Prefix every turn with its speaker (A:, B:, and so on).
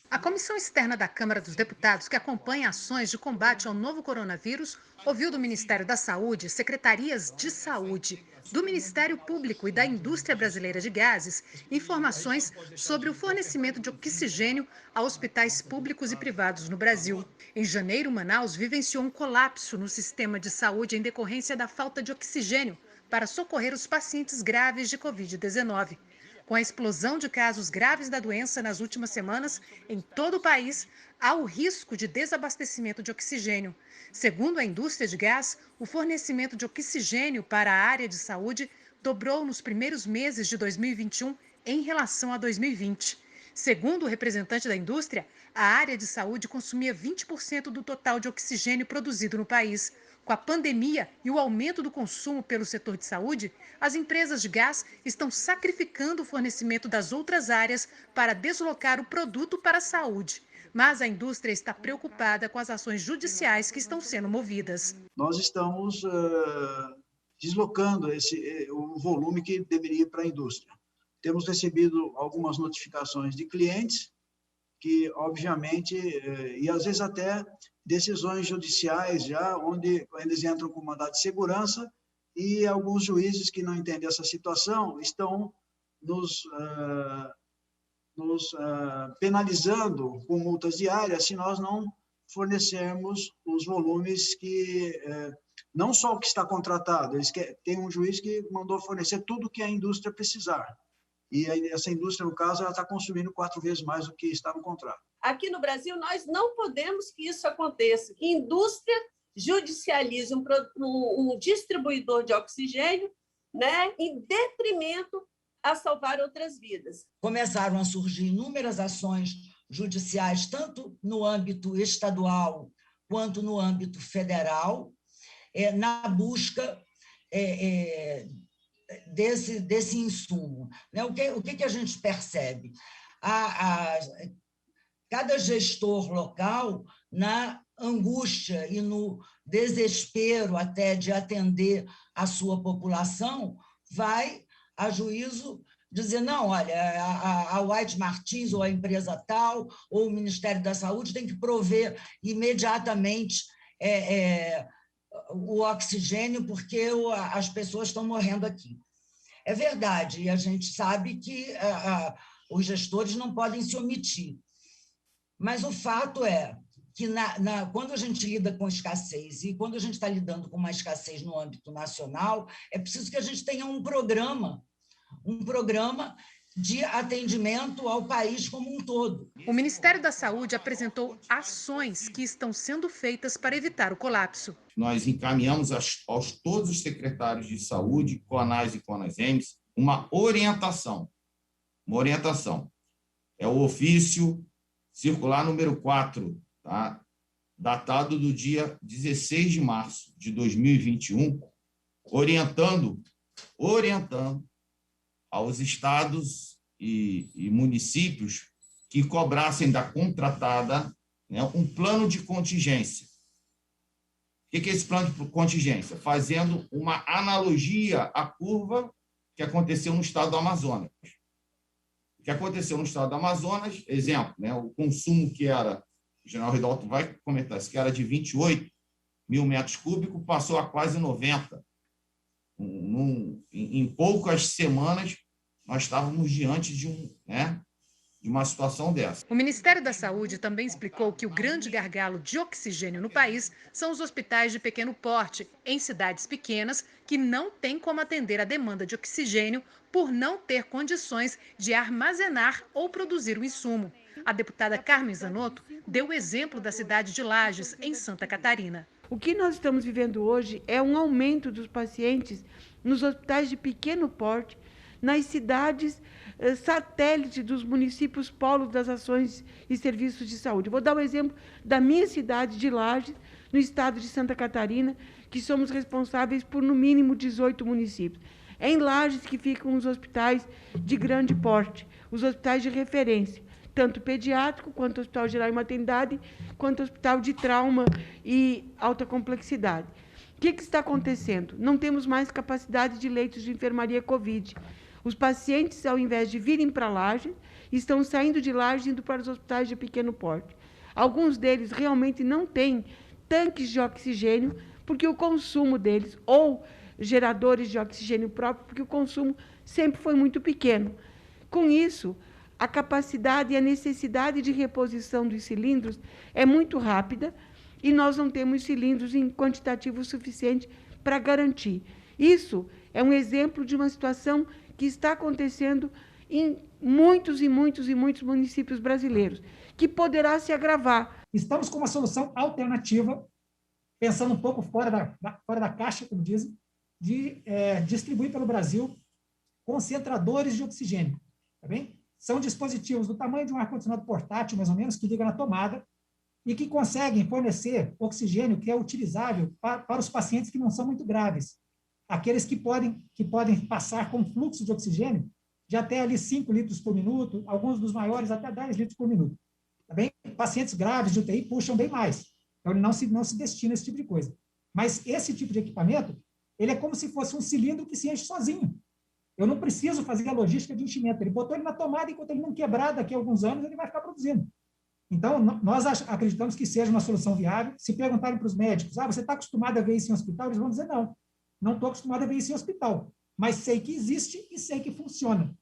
A: A Comissão Externa da Câmara dos Deputados, que acompanha ações de combate ao novo coronavírus, ouviu do Ministério da Saúde, secretarias de saúde, do Ministério Público e da Indústria Brasileira de Gases informações sobre o fornecimento de oxigênio a hospitais públicos e privados no Brasil. Em janeiro, Manaus vivenciou um colapso no sistema de saúde em decorrência da falta de oxigênio para socorrer os pacientes graves de Covid-19. Com a explosão de casos graves da doença nas últimas semanas, em todo o país, há o risco de desabastecimento de oxigênio. Segundo a indústria de gás, o fornecimento de oxigênio para a área de saúde dobrou nos primeiros meses de 2021 em relação a 2020. Segundo o representante da indústria, a área de saúde consumia 20% do total de oxigênio produzido no país. Com a pandemia e o aumento do consumo pelo setor de saúde, as empresas de gás estão sacrificando o fornecimento das outras áreas para deslocar o produto para a saúde. Mas a indústria está preocupada com as ações judiciais que estão sendo movidas.
B: Nós estamos deslocando o volume que deveria ir para a indústria. Temos recebido algumas notificações de clientes que, obviamente, e às vezes até decisões judiciais já, onde eles entram com mandado de segurança e alguns juízes que não entendem essa situação estão nos penalizando com multas diárias se nós não fornecermos os volumes que, não só o que está contratado, tem um juiz que mandou fornecer tudo o que a indústria precisar. E essa indústria, no caso, ela está consumindo 4 vezes mais do que está no contrato.
C: Aqui no Brasil, nós não podemos que isso aconteça, que a indústria judicialize um distribuidor de oxigênio, né, em detrimento a salvar outras vidas.
D: Começaram a surgir inúmeras ações judiciais, tanto no âmbito estadual quanto no âmbito federal, na busca desse insumo. O que a gente percebe? Cada gestor local, na angústia e no desespero até de atender a sua população, vai a juízo dizer, não, olha, a White Martins ou a empresa tal, ou o Ministério da Saúde tem que prover imediatamente o oxigênio porque as pessoas estão morrendo aqui. É verdade, e a gente sabe que os gestores não podem se omitir. Mas o fato é que, quando a gente lida com escassez e quando a gente está lidando com uma escassez no âmbito nacional, é preciso que a gente tenha um programa de atendimento ao país como um todo.
A: O Ministério da Saúde apresentou ações que estão sendo feitas para evitar o colapso.
E: Nós encaminhamos aos todos os secretários de saúde, CONAS e CONASEMs, uma orientação. É o ofício circular número 4, tá? Datado do dia 16 de março de 2021, orientando aos estados e municípios que cobrassem da contratada, né, um plano de contingência. O que é esse plano de contingência? Fazendo uma analogia à curva que aconteceu no estado do Amazonas. O que aconteceu no estado do Amazonas, exemplo, né, o consumo que era, o general Ridalto vai comentar isso, que era de 28 mil metros cúbicos, passou a quase 90. Em poucas semanas, nós estávamos diante de uma situação dessa.
A: O Ministério da Saúde também explicou que o grande gargalo de oxigênio no país são os hospitais de pequeno porte, em cidades pequenas, que não têm como atender a demanda de oxigênio por não ter condições de armazenar ou produzir o insumo. A deputada Carmen Zanotto deu o exemplo da cidade de Lages, em Santa Catarina.
F: O que nós estamos vivendo hoje é um aumento dos pacientes nos hospitais de pequeno porte, nas cidades satélite dos municípios polos das ações e serviços de saúde. Vou dar o exemplo da minha cidade de Lages, no estado de Santa Catarina, que somos responsáveis por, no mínimo, 18 municípios. É em Lages que ficam os hospitais de grande porte, os hospitais de referência, tanto pediátrico, quanto hospital geral e maternidade, quanto hospital de trauma e alta complexidade. O que está acontecendo? Não temos mais capacidade de leitos de enfermaria Covid. Os pacientes, ao invés de virem para Lages, estão saindo de Lages e indo para os hospitais de pequeno porte. Alguns deles realmente não têm tanques de oxigênio, porque o consumo deles, ou geradores de oxigênio próprio, porque o consumo sempre foi muito pequeno. Com isso, a capacidade e a necessidade de reposição dos cilindros é muito rápida e nós não temos cilindros em quantitativo suficiente para garantir. Isso é um exemplo de uma situação que está acontecendo em muitos municípios brasileiros, que poderá se agravar.
G: Estamos com uma solução alternativa, pensando um pouco fora da caixa, como dizem, de distribuir pelo Brasil concentradores de oxigênio. Tá bem? São dispositivos do tamanho de um ar-condicionado portátil, mais ou menos, que liga na tomada e que conseguem fornecer oxigênio que é utilizável para os pacientes que não são muito graves. Aqueles que podem passar com fluxo de oxigênio de até ali 5 litros por minuto, alguns dos maiores até 10 litros por minuto. Tá bem? Pacientes graves de UTI puxam bem mais. Então, ele não se destina a esse tipo de coisa. Mas esse tipo de equipamento, ele é como se fosse um cilindro que se enche sozinho. Eu não preciso fazer a logística de enchimento. Ele botou ele na tomada, enquanto ele não quebrar daqui a alguns anos, ele vai ficar produzindo. Então, nós acreditamos que seja uma solução viável. Se perguntarem para os médicos, você está acostumado a ver isso em hospital? Eles vão dizer, não estou acostumado a ver isso em hospital, mas sei que existe e sei que funciona.